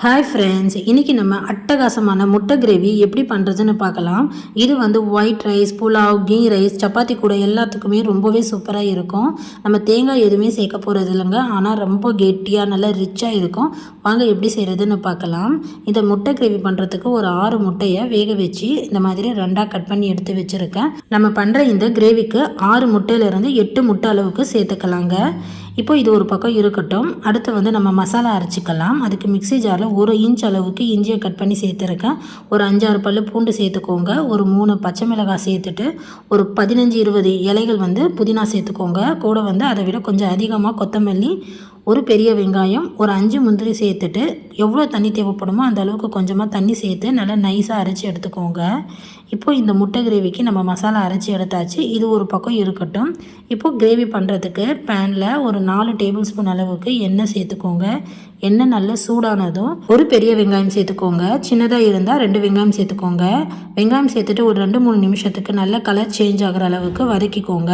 Hi friends, இன்றைக்கி நம்ம அட்டகாசமான முட்டை கிரேவி எப்படி பண்ணுறதுன்னு பார்க்கலாம். இது white rice, pulao, ghee rice, chapati கூட எல்லாத்துக்குமே ரொம்பவே சூப்பராக இருக்கும். நம்ம தேங்காய் எதுவுமே சேர்க்க போகிறது இல்லைங்க, ஆனால் ரொம்ப கெட்டியாக நல்லா ரிச்சாக இருக்கும். வாங்க எப்படி செய்கிறதுன்னு பார்க்கலாம். இந்த முட்டை கிரேவி பண்ணுறதுக்கு ஒரு 6 முட்டையை வேக வச்சு இந்த மாதிரி 2ஆக கட் பண்ணி எடுத்து வச்சுருக்கேன். நம்ம பண்ணுற இந்த கிரேவிக்கு 6 முட்டையிலேருந்து 8 முட்டை அளவுக்கு சேர்த்துக்கலாங்க. இப்போ இது ஒரு பக்கம் இருக்கட்டும். அடுத்து நம்ம மசாலா அரைச்சிக்கலாம். அதுக்கு மிக்ஸி ஜாரில் 1 இன்ச் அளவுக்கு இஞ்சியை கட் பண்ணி சேர்த்துருக்கேன். ஒரு 5-6 பல்லு பூண்டு சேர்த்துக்கோங்க. ஒரு 3 பச்சை மிளகாய் சேர்த்துட்டு ஒரு 15-20 இலைகள் புதினா சேர்த்துக்கோங்க. கூட அதை விட கொஞ்சம் அதிகமாக கொத்தமல்லி, ஒரு பெரிய வெங்காயம், ஒரு 5 முந்திரி சேர்த்துட்டு எவ்வளோ தண்ணி தேவைப்படுமோ அந்த அளவுக்கு கொஞ்சமாக தண்ணி சேர்த்து நல்லா நைஸாக அரைச்சி எடுத்துக்கோங்க. இப்போ இந்த முட்டை கிரேவிக்கு நம்ம மசாலா அரைச்சி எடுத்தாச்சு. இது ஒரு பக்கம் இருக்கட்டும். இப்போது கிரேவி பண்ணுறதுக்கு பேனில் ஒரு 4 டேபிள் ஸ்பூன் அளவுக்கு எண்ணெய் சேர்த்துக்கோங்க. எண்ணெய் நல்லா சூடானதும் ஒரு பெரிய வெங்காயம் சேர்த்துக்கோங்க. சின்னதாக இருந்தால் 2 வெங்காயம் சேர்த்துக்கோங்க. வெங்காயம் சேர்த்துட்டு ஒரு 2-3 நிமிஷத்துக்கு நல்ல கலர் சேஞ்ச் ஆகிற அளவுக்கு வதக்கிக்கோங்க.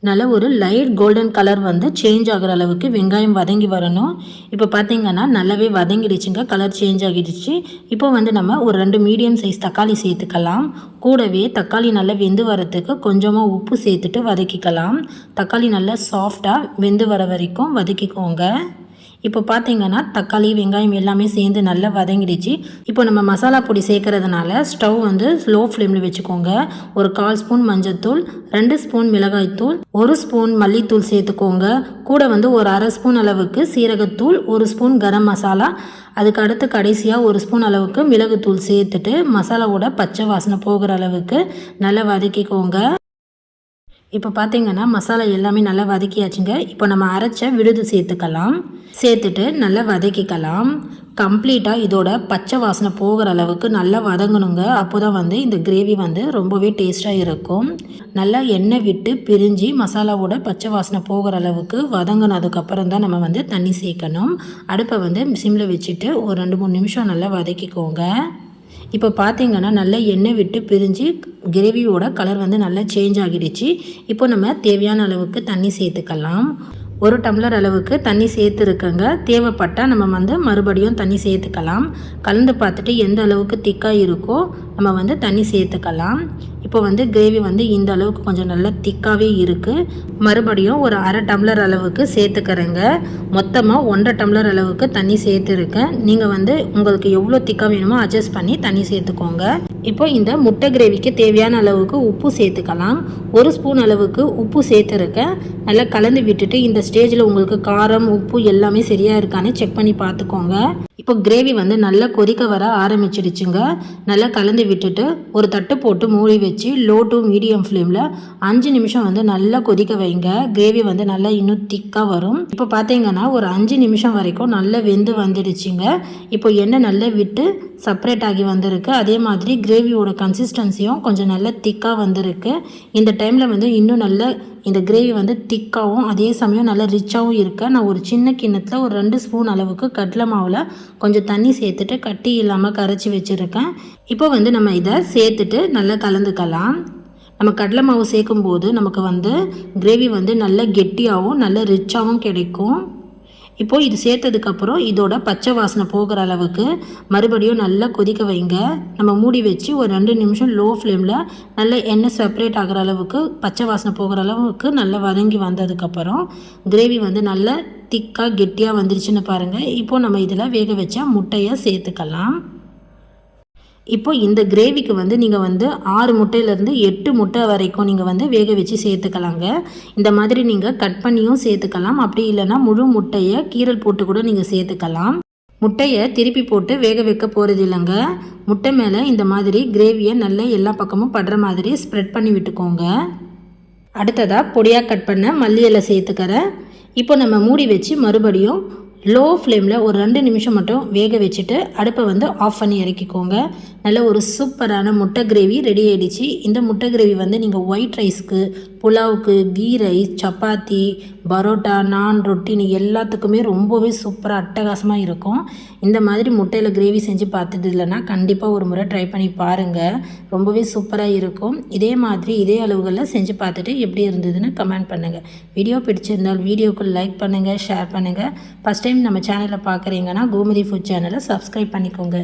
நல்ல ஒரு லைட் கோல்டன் கலர் சேஞ்ச் ஆகிற அளவுக்கு வெங்காயம் வதங்கி வரணும். இப்போ பார்த்தீங்கன்னா நல்லாவே வதங்கிடுச்சுங்க, கலர் சேஞ்ச் ஆகிடுச்சு. இப்போ நம்ம ஒரு 2 மீடியம் சைஸ் தக்காளி சேர்த்துக்கலாம். கூடவே தக்காளி நல்லா வெந்து வரத்துக்கு கொஞ்சமாக உப்பு சேர்த்துட்டு வதக்கிக்கலாம். தக்காளி நல்லா சாஃப்டாக வெந்து வர வரைக்கும் வதக்கிக்கோங்க. இப்போ பார்த்தீங்கன்னா தக்காளி, வெங்காயம் எல்லாமே சேர்ந்து நல்லா வதங்கிடுச்சு. இப்போ நம்ம மசாலா பொடி சேர்க்கறதுனால ஸ்டவ் ஸ்லோ ஃப்ளேமில் வச்சுக்கோங்க. ஒரு 1/4 ஸ்பூன் மஞ்சள்தூள், 2 ஸ்பூன் மிளகாய்த்தூள், 1 ஸ்பூன் மல்லித்தூள் சேர்த்துக்கோங்க. கூட ஒரு 1/2 ஸ்பூன் அளவுக்கு சீரகத்தூள், 1 ஸ்பூன் கரம் மசாலா, அதுக்கு அடுத்து கடைசியாக 1 ஸ்பூன் அளவுக்கு மிளகுத்தூள் சேர்த்துட்டு மசாலாவோட பச்சை வாசனை போகிற அளவுக்கு நல்லா வதக்கிக்கோங்க. இப்போ பார்த்தீங்கன்னா மசாலா எல்லாமே நல்லா வதக்கியாச்சுங்க. இப்போ நம்ம அரைச்ச விழுது சேர்த்துக்கலாம். சேர்த்துட்டு நல்லா வதக்கிக்கலாம். கம்ப்ளீட்டாக இதோட பச்சை வாசனை போகிற அளவுக்கு நல்லா வதங்கணுங்க. அப்போ தான் இந்த கிரேவி ரொம்பவே டேஸ்ட்டாக இருக்கும். நல்லா எண்ணெய் விட்டு பிரிஞ்சு மசாலாவோட பச்சை வாசனை போகிற அளவுக்கு வதங்கினதுக்கப்புறம் தான் நம்ம தண்ணி சேர்க்கணும். அடுப்பை சிம்மில் வச்சுட்டு ஒரு 2-3 நிமிஷம் நல்லா வதக்கிக்கோங்க. இப்போ பார்த்தீங்கன்னா நல்லா எண்ணெய் விட்டு பிரிஞ்சு கிரேவியோட கலர் நல்லா சேஞ்ச் ஆகிடுச்சு. இப்போ நம்ம தேவையான அளவுக்கு தண்ணி சேர்த்துக்கலாம். 1 டம்ளர் அளவுக்கு தண்ணி சேர்த்துருக்கங்க. தேவைப்பட்டால் நம்ம மறுபடியும் தண்ணி சேர்த்துக்கலாம். கலந்து பார்த்துட்டு எந்த அளவுக்கு திக்காக இருக்கோ நம்ம தண்ணி சேர்த்துக்கலாம். இப்போ கிரேவி இந்த அளவுக்கு கொஞ்சம் நல்லா திக்காகவே இருக்குது. மறுபடியும் ஒரு 1/2 டம்ளர் அளவுக்கு சேர்த்துக்கிறேங்க. மொத்தமாக 1.5 டம்ளர் அளவுக்கு தண்ணி சேர்த்துருக்கேன். நீங்கள் உங்களுக்கு எவ்வளோ திக்காக வேணுமோ அட்ஜஸ்ட் பண்ணி தண்ணி சேர்த்துக்கோங்க. இப்போ இந்த முட்டை கிரேவிக்கு தேவையான அளவுக்கு உப்பு சேர்த்துக்கலாம். 1 ஸ்பூன் அளவுக்கு உப்பு சேர்த்துருக்கேன். நல்லா கலந்து விட்டுட்டு இந்த ஸ்டேஜில் உங்களுக்கு காரம், உப்பு எல்லாமே சரியாக இருக்கான்னு செக் பண்ணி பார்த்துக்கோங்க. இப்போ கிரேவி நல்லா கொதிக்க வர ஆரம்பிச்சிடுச்சுங்க. நல்லா கலந்து விட்டுட்டு ஒரு தட்டு போட்டு மூடி வச்சு லோ டு மீடியம் ஃப்ளேமில் 5 நிமிஷம் நல்லா கொதிக்க வைங்க. கிரேவி நல்லா இன்னும் திக்காக வரும். இப்போ பார்த்தீங்கன்னா ஒரு 5 நிமிஷம் வரைக்கும் நல்லா வெந்து வந்துடுச்சுங்க. இப்போ எண்ணெய் நல்லா விட்டு செப்பரேட் ஆகி வந்திருக்கு. அதே மாதிரி கிரேவியோட கன்சிஸ்டன்சியும் கொஞ்சம் நல்லா திக்காக வந்திருக்கு. இந்த டைமில் இன்னும் நல்லா இந்த கிரேவி திக்காகவும் அதே சமயம் நல்லா ரிச்சாகவும் இருக்கு. நான் ஒரு சின்ன கிண்ணத்தில் ஒரு 2 ஸ்பூன் அளவுக்கு கடலை மாவில் கொஞ்சம் தண்ணி சேர்த்துட்டு கட்டி இல்லாமல் கரைச்சி வச்சுருக்கேன். இப்போ நம்ம இதை சேர்த்துட்டு நல்லா கலந்துக்கலாம். நம்ம கடலை மாவு சேர்க்கும்போது நமக்கு கிரேவி நல்லா கெட்டியாகவும் நல்லா ரிச்சாகவும் கிடைக்கும். இப்போது இது சேர்த்ததுக்கப்புறம் இதோட பச்சை வாசனை போகிற அளவுக்கு மறுபடியும் நல்லா கொதிக்க வைங்க. நம்ம மூடி வச்சு ஒரு 2 நிமிஷம் லோ ஃப்ளேமில் நல்லா எண்ணெய் செப்பரேட் ஆகிற அளவுக்கு பச்சை வாசனை போகிற அளவுக்கு நல்லா வதங்கி வந்ததுக்கப்புறம் கிரேவி நல்லா திக்காக கெட்டியாக வந்துருச்சுன்னு பாருங்கள். இப்போது நம்ம இதில் வேக வச்ச முட்டையை சேர்த்துக்கலாம். இப்போ இந்த கிரேவிக்கு நீங்கள் 6 முட்டையிலேருந்து 8 முட்டை வரைக்கும் நீங்கள் வேக வச்சு சேர்த்துக்கலாங்க. இந்த மாதிரி நீங்கள் கட் பண்ணியும் சேர்த்துக்கலாம். அப்படி இல்லைன்னா முழு முட்டையை கீரல் போட்டு கூட நீங்கள் சேர்த்துக்கலாம். முட்டையை திருப்பி போட்டு வேக வைக்க போகிறது இல்லைங்க. முட்டை மேலே இந்த மாதிரி கிரேவியை நல்லா எல்லா பக்கமும் படுற மாதிரி ஸ்ப்ரெட் பண்ணி விட்டுக்கோங்க. அடுத்ததாக பொடியாக கட் பண்ண மல்லி இலை சேர்த்துக்கிறேன். இப்போ நம்ம மூடி வச்சு மறுபடியும் லோ ஃப்ளேமில் ஒரு 2 நிமிஷம் மட்டும் வேக வச்சுட்டு அடுப்பை ஆஃப் பண்ணி இறக்கிக்கோங்க. நல்ல ஒரு சூப்பரான முட்டை கிரேவி ரெடி ஆகிடுச்சு. இந்த முட்டை கிரேவி நீங்கள் ஒயிட் ரைஸ்க்கு, புலாவுக்கு, கீ ரைஸ், சப்பாத்தி, பரோட்டா, நான், ரொட்டின்னு எல்லாத்துக்குமே ரொம்பவே சூப்பராக அட்டகாசமாக இருக்கும். இந்த மாதிரி முட்டையில் கிரேவி செஞ்சு பார்த்தது இல்லைன்னா கண்டிப்பாக ஒரு முறை ட்ரை பண்ணி பாருங்கள். ரொம்பவே சூப்பராக இருக்கும். இதே மாதிரி இதே அளவுகளில் செஞ்சு பார்த்துட்டு எப்படி இருந்ததுன்னு கமெண்ட் பண்ணுங்கள். வீடியோ பிடிச்சிருந்தால் வீடியோக்கு லைக் பண்ணுங்கள், ஷேர் பண்ணுங்கள். ஃபஸ்ட் டைம் நம்ம சேனலை பார்க்குறீங்கன்னா கோமதி ஃபுட் சேனலை சப்ஸ்கிரைப் பண்ணிக்கோங்க.